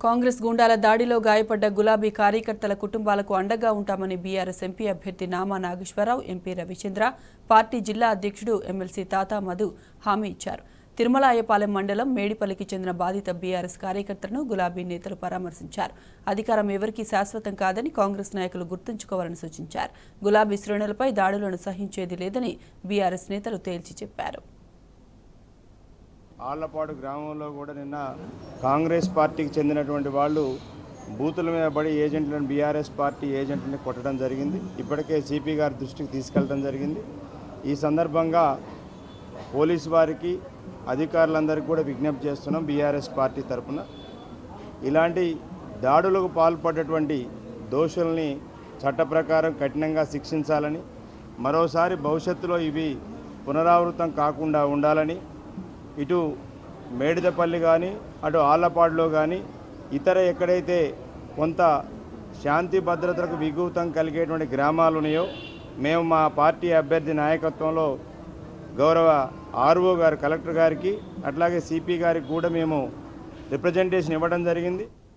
కాంగ్రెస్ గుండాల దాడిలో గాయపడ్డ గులాబీ కార్యకర్తల కుటుంబాలకు అండగా ఉంటామని బీఆర్ఎస్ ఎంపీ అభ్యర్థి నామా నాగేశ్వరరావు, ఎంపీ రవిచంద్ర, పార్టీ జిల్లా అధ్యక్షుడు ఎమ్మెల్సీ తాతా మధు హామీ ఇచ్చారు. తిరుమలాయపాలెం మండలం మేడిపల్లికి చెందిన బాధిత బీఆర్ఎస్ కార్యకర్తలను గులాబీ నేతలు పరామర్శించారు. అధికారం ఎవరికీ శాశ్వతం కాదని కాంగ్రెస్ నాయకులు గుర్తుంచుకోవాలని సూచించారు. గులాబీ శ్రేణులపై దాడులను సహించేది లేదని బీఆర్ఎస్ నేతలు తేల్చి చెప్పారు. ఆళ్లపాడు గ్రామంలో కూడా నిన్న కాంగ్రెస్ పార్టీకి చెందినటువంటి వాళ్ళు బూతుల మీద పడి ఏజెంట్లను బీఆర్ఎస్ పార్టీ ఏజెంట్లని కొట్టడం జరిగింది. ఇప్పటికే సిపి గారి దృష్టికి తీసుకెళ్ళడం జరిగింది. ఈ సందర్భంగా పోలీసు వారికి అధికారులందరికీ కూడా విజ్ఞప్తి చేస్తున్నాం. బీఆర్ఎస్ పార్టీ తరఫున ఇలాంటి దాడులకు పాల్పడ్డటువంటి దోషుల్ని చట్ట ప్రకారం కఠినంగా శిక్షించాలని, మరోసారి భవిష్యత్తులో ఇవి పునరావృతం కాకుండా ఉండాలని, ఇటు మేడిదపల్లి కానీ అటు ఆళ్లపాడులో కానీ ఇతర ఎక్కడైతే కొంత శాంతి భద్రతలకు విఘాతం కలిగేటువంటి గ్రామాలు ఉన్నాయో మేము మా పార్టీ అభ్యర్థి నాయకత్వంలో గౌరవ ఆర్ఓ గారు, కలెక్టర్ గారికి, అట్లాగే సిపి గారికి కూడా మేము రిప్రజెంటేషన్ ఇవ్వడం జరిగింది.